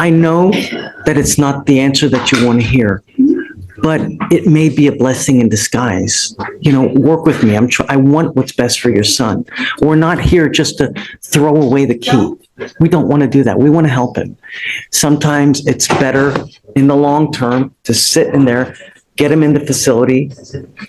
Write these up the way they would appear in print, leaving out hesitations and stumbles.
I know that it's not the answer that you want to hear, but it may be a blessing in disguise. You know, work with me. I want what's best for your son. We're not here just to throw away the key. We don't want to do that. We want to help him. Sometimes it's better in the long term to sit in there, get him in the facility,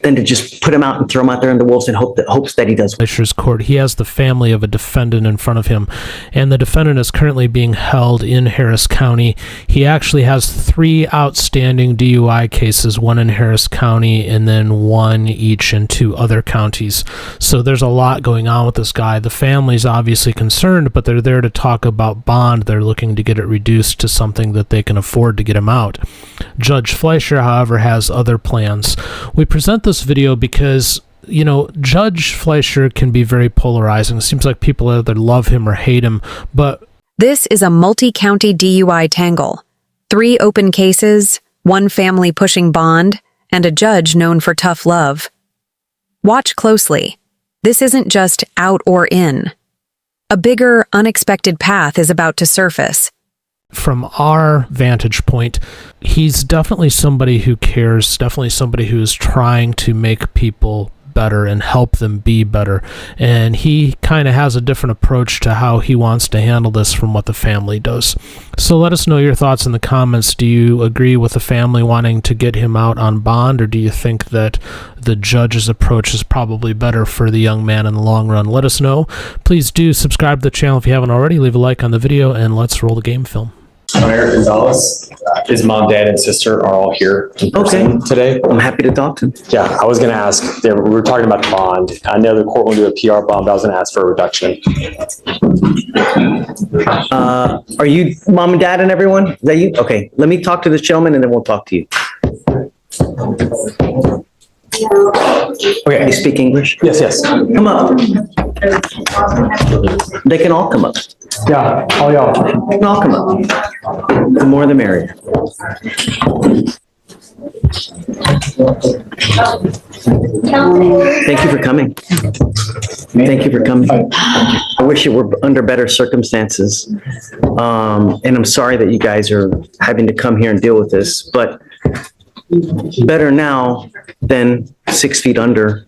than to just put him out and throw him out there in the wolves and hopes that he does. Fleischer's court. He has the family of a defendant in front of him, and the defendant is currently being held in Harris County. He actually has 3 outstanding DUI cases, 1 in Harris County and then 1 each in 2 other counties. So there's a lot going on with this guy. The family's obviously concerned, but they're there to talk about bond. They're looking to get it reduced to something that they can afford to get him out. Judge Fleischer, however, has other plans. We present this video because, you know, Judge Fleischer can be very polarizing. It seems like people either love him or hate him, but this is a multi-county DUI tangle. 3 open cases, 1 family pushing bond, and a judge known for tough love. Watch closely. This isn't just out or in. A bigger, unexpected path is about to surface. From our vantage point, he's definitely somebody who cares, definitely somebody who is trying to make people better and help them be better. And he kind of has a different approach to how he wants to handle this from what the family does. So let us know your thoughts in the comments. Do you agree with the family wanting to get him out on bond, or do you think that the judge's approach is probably better for the young man in the long run? Let us know. Please do subscribe to the channel if you haven't already. Leave a like on the video, and let's roll the game film. Eric Gonzalez, his mom, dad, and sister are all here in person today. I'm happy to talk to him. Yeah, I was going to ask, we were talking about the bond. I know the court will do a PR bond, but I was going to ask for a reduction. Are you mom and dad and everyone? Is that you? Okay, let me talk to this gentleman and then we'll talk to you. Okay, you speak English? Yes. Come up. They can all come up. Yeah, all y'all. They can all come up. The more the merrier. Thank you for coming. Thank you for coming. I wish it were under better circumstances. And I'm sorry that you guys are having to come here and deal with this, but better now than 6 feet under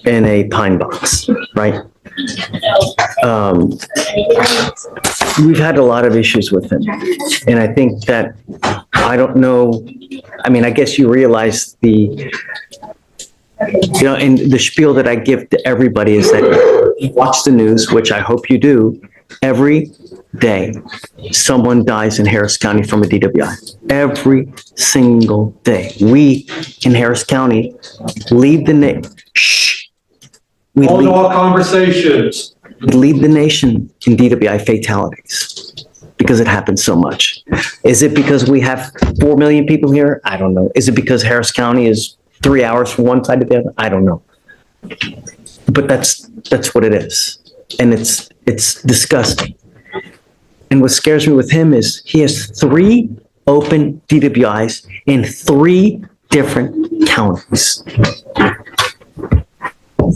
in a pine box, right? We've had a lot of issues with him. And I think that, I don't know, I mean, I guess you realize and the spiel that I give to everybody is that watch the news, which I hope you do. Every day, someone dies in Harris County from a DWI. Every single day. We in Harris County lead the nation. We lead the nation in DWI fatalities because it happens so much. Is it because we have 4 million people here? I don't know. Is it because Harris County is 3 hours from one side to the other? I don't know. But that's what it is. And it's disgusting. And what scares me with him is he has 3 open DWIs in 3 different counties.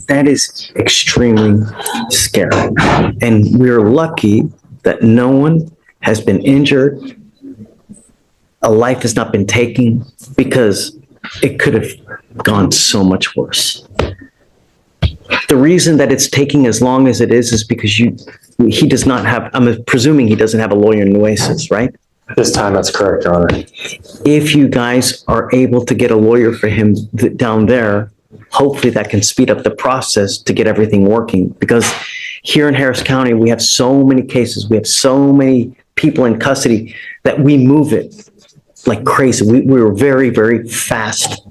That is extremely scary. And we're lucky that no one has been injured. A life has not been taken, because it could have gone so much worse. The reason that it's taking as long as it is because he does not have, I'm presuming he doesn't have a lawyer in Nueces, right? This time, that's correct, Your Honor. If you guys are able to get a lawyer for him down there, hopefully that can speed up the process to get everything working. Because here in Harris County, we have so many cases, we have so many people in custody that we move it like crazy. We're very, very fast.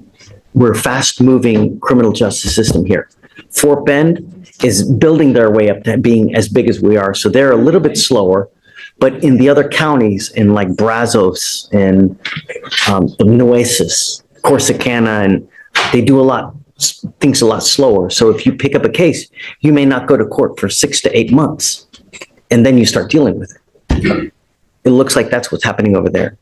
We're a fast-moving criminal justice system here. Fort Bend is building their way up to being as big as we are. So they're a little bit slower, but in the other counties, in like Brazos and Nueces, Corsicana, and they do things a lot slower. So if you pick up a case, you may not go to court for 6 to 8 months, and then you start dealing with it. It looks like that's what's happening over there.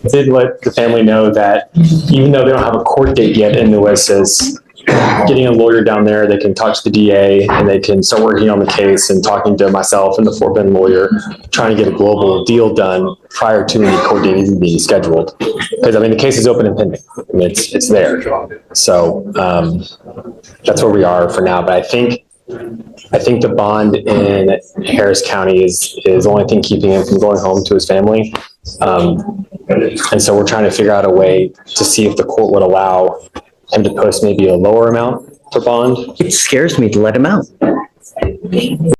I did let the family know that even though they don't have a court date yet in Nueces, getting a lawyer down there that can talk to the DA and they can start working on the case and talking to myself and the Fort Bend lawyer, trying to get a global deal done prior to any court date even being scheduled. Because I mean, the case is open and pending. I mean, it's there. So that's where we are for now. But I think the bond in Harris County is the only thing keeping him from going home to his family. And so we're trying to figure out a way to see if the court would allow him to post maybe a lower amount for bond. It scares me to let him out.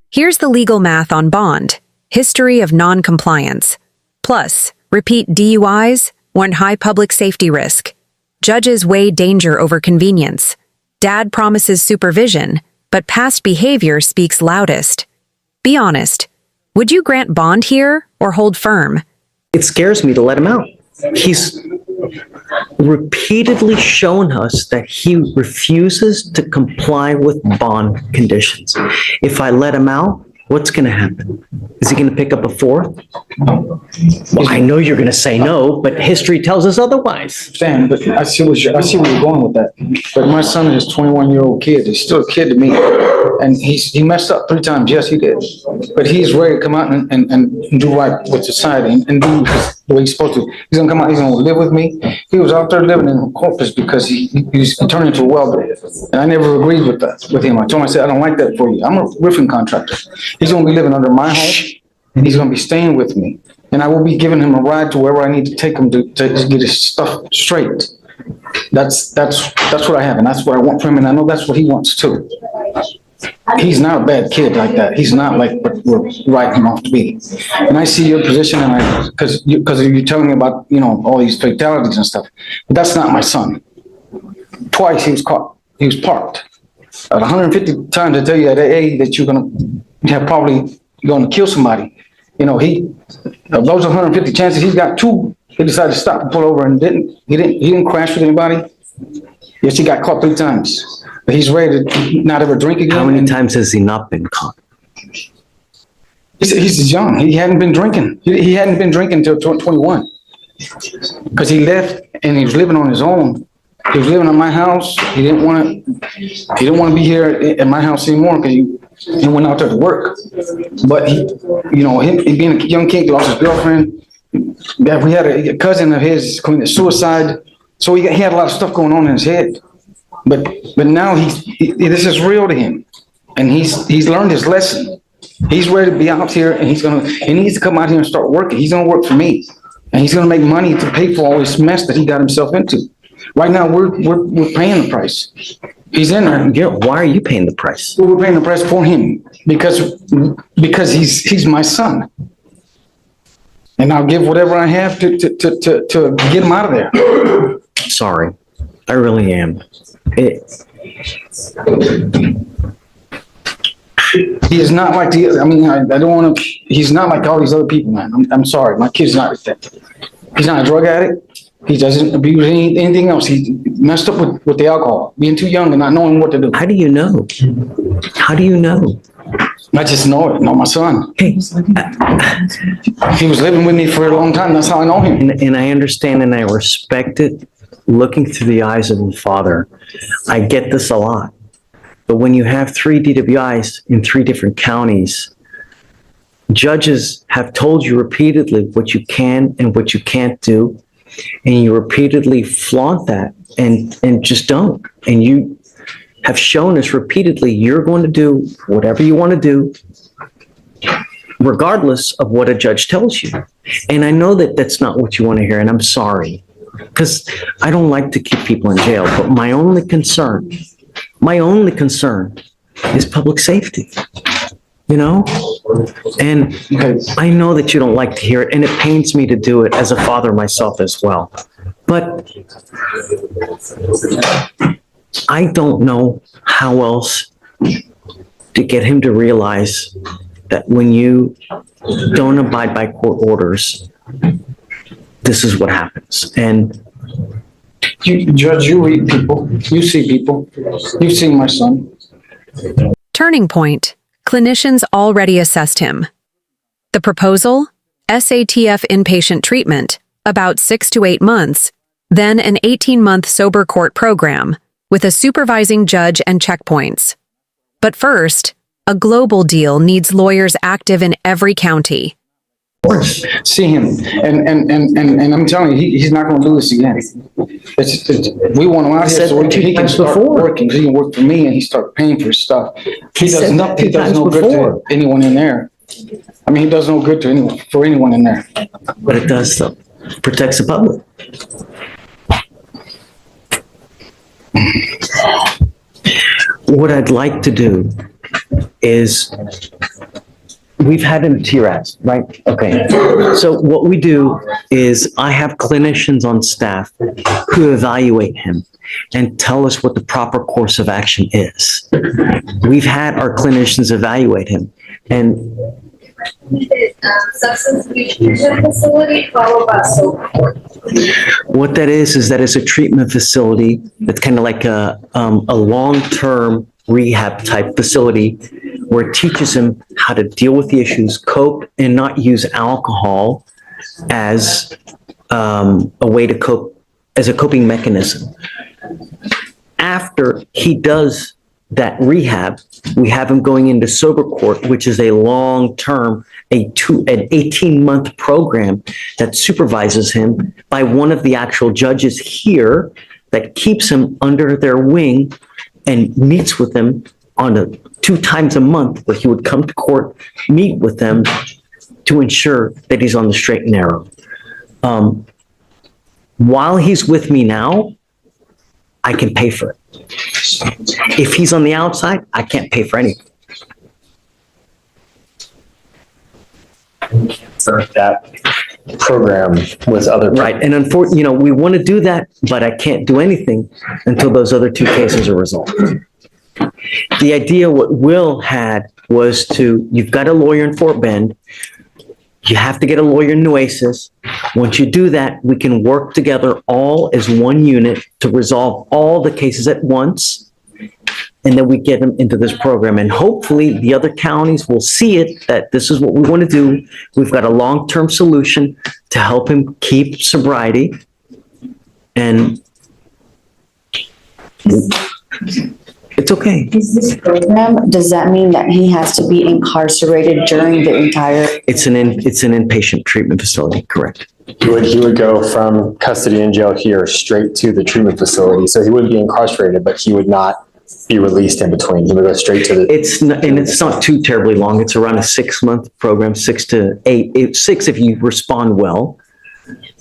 Here's the legal math on bond. History of non-compliance. Plus, repeat DUIs warrant high public safety risk. Judges weigh danger over convenience. Dad promises supervision, but past behavior speaks loudest. Be honest. Would you grant bond here or hold firm? It scares me to let him out. He's repeatedly shown us that he refuses to comply with bond conditions. If I let him out, what's going to happen? Is he going to pick up a fourth? Well, I know you're going to say no, but history tells us otherwise. Sam, but I see where you're going with that. But my son is a 21-year-old kid. He's still a kid to me. And he messed up 3 times. Yes, he did. But he's ready to come out and do right with society and do the way he's supposed to. He's going to come out. He's going to live with me. He was out there living in Corpus because he's turned into a welder. And I never agreed with him. I told him, I said, I don't like that for you. I'm a roofing contractor. He's going to be living under my home, and he's going to be staying with me. And I will be giving him a ride to wherever I need to take him to get his stuff straight. That's what I have, and that's what I want from him, and I know that's what he wants too. He's not a bad kid like that. He's not like what we're writing him off to be. And I see your position, and because you're telling me about all these fatalities and stuff, but that's not my son. Twice he was caught. He was parked. At 150 times I tell you at AA that you're going to kill somebody. Of those 150 chances, he's got 2. He decided to stop and pull over and he didn't crash with anybody. Yes, he got caught 3 times. But he's ready to not ever drink again. How many times has he not been caught? He's young. He hadn't been drinking. He hadn't been drinking until 21. Because he left and he was living on his own. He was living at my house. He didn't want to be here at my house anymore because he went out there to work. But he being a young kid, lost his girlfriend. We had a cousin of his committed suicide. So he had a lot of stuff going on in his head. But now this is real to him, and he's learned his lesson. He's ready to be out here, and he needs to come out here and start working. He's gonna work for me, and he's gonna make money to pay for all this mess that he got himself into. Right now, we're paying the price. He's in there. Yeah, why are you paying the price? We're paying the price for him because he's my son, and I'll give whatever I have to get him out of there. Sorry, I really am. He is not like I don't want to. He's not like all these other people, man. I'm sorry, my kid's not like that. He's not a drug addict. He doesn't abuse anything else. He messed up with the alcohol, being too young and not knowing what to do. How do you know? How do you know? I just know it. Know my son. Hey, he was living with me for a long time. That's how I know him. And I understand and I respect it. Looking through the eyes of a father, I get this a lot. But when you have 3 DWIs in 3 different counties, judges have told you repeatedly what you can and what you can't do, and you repeatedly flaunt that and just don't. And you have shown us repeatedly you're going to do whatever you want to do, regardless of what a judge tells you. And I know that that's not what you want to hear, and I'm sorry, because I don't like to keep people in jail, but my only concern is public safety, And I know that you don't like to hear it, and it pains me to do it as a father myself as well. But I don't know how else to get him to realize that when you don't abide by court orders, this is what happens. And Judge, you read people, you see people, you've seen my son. Turning point. Clinicians already assessed him. The proposal? SATF inpatient treatment, about 6 to 8 months, then an 18-month sober court program, with a supervising judge and checkpoints. But first, a global deal needs lawyers active in every county. See him, and I'm telling you, he's not gonna do this again. We want him out here so he can start working, he can work for me and he start paying for stuff. He does nothing, he does no good to anyone in there. I mean, he does no good to anyone, for anyone in there. But it does though, protects the public. What I'd like to do is, we've had him TRAS, right? Okay. So what we do is I have clinicians on staff who evaluate him and tell us what the proper course of action is. We've had our clinicians evaluate him, and substance abuse treatment facility followed by sober court. what that is that it's a treatment facility. It's kind of like a long-term rehab type facility where it teaches him how to deal with the issues, cope, and not use alcohol as a way to cope, as a coping mechanism. After he does that rehab, we have him going into sober court, which is a long-term, an 18-month program that supervises him by one of the actual judges here that keeps him under their wing and meets with them on 2 times a month, where he would come to court, meet with them to ensure that he's on the straight and narrow. While he's with me now, I can pay for it. If he's on the outside, I can't pay for anything. For that program with other. Right, and unfortunately, we want to do that, but I can't do anything until those other 2 cases are resolved. The idea what Will had was you've got a lawyer in Fort Bend, you have to get a lawyer in Nueces. Once you do that, we can work together all as one unit to resolve all the cases at once, and then we get them into this program. And hopefully the other counties will see it, that this is what we want to do. We've got a long-term solution to help him keep sobriety. And it's okay. Is this program, does that mean that he has to be incarcerated during the entire? It's an inpatient treatment facility, correct? He would go from custody and jail here straight to the treatment facility. So he wouldn't be incarcerated, but he would not be released in between. He would go straight to the. It's not too terribly long. It's around a 6-month program, 6 to 8, 6 if you respond well.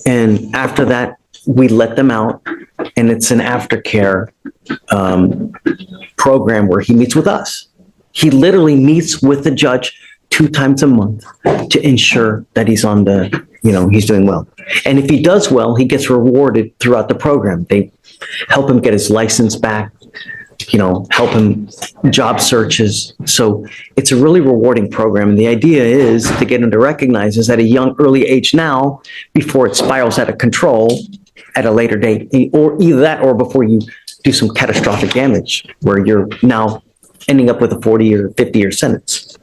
And after that, we let them out, and it's an aftercare program where he meets with us. He literally meets with the judge 2 times a month to ensure that he's on he's doing well. And if he does well, he gets rewarded throughout the program. They help him get his license back, help him job searches. So it's a really rewarding program. And the idea is to get him to recognize is at a young, early age now, before it spirals out of control at a later date, or either that or before you do some catastrophic damage where you're now ending up with a 40 or 50-year sentence.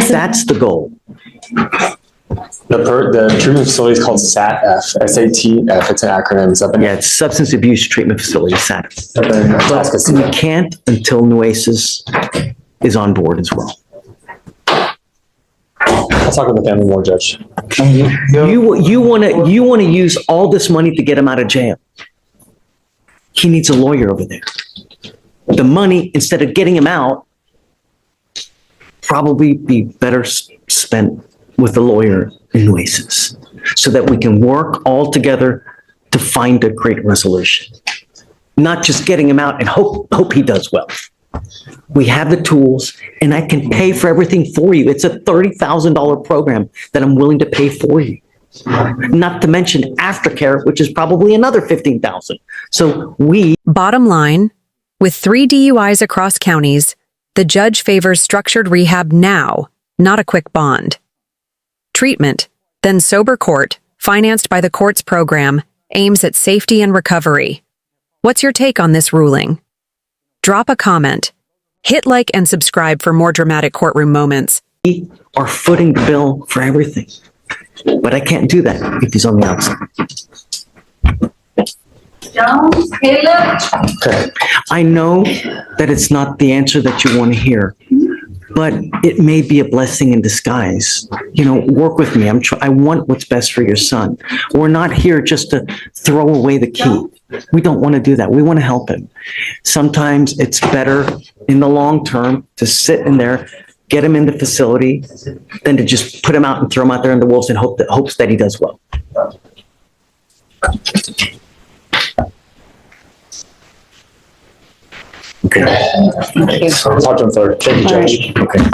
That's the goal. The treatment facility is called SATF, SATF. It's an acronym. Yeah, it's Substance Abuse Treatment Facility, SATF. But we can't until Nueces is on board as well. I'll talk with the family more, Judge. You want to use all this money to get him out of jail. He needs a lawyer over there. The money, instead of getting him out, probably be better spent with a lawyer in Nueces, so that we can work all together to find a great resolution. Not just getting him out and hope he does well. We have the tools, and I can pay for everything for you. It's a $30,000 program that I'm willing to pay for you. Not to mention aftercare, which is probably another $15,000. So Bottom line, with 3 DUIs across counties, the judge favors structured rehab now, not a quick bond. Treatment, then sober court, financed by the court's program, aims at safety and recovery. What's your take on this ruling? Drop a comment. Hit like and subscribe for more dramatic courtroom moments. we are footing the bill for everything. But I can't do that if he's on the outside. Jones, Caleb, Okay. I know that it's not the answer that you want to hear, but it may be a blessing in disguise. You know, work with me. I want what's best for your son. We're not here just to throw away the key. We don't want to do that. We want to help him. Sometimes it's better in the long term to sit in there, get him in the facility, than to just put him out and throw him out there in the wolves and hopes that he does well. Okay. I'll talk to him further. Thank you, Judge. Okay.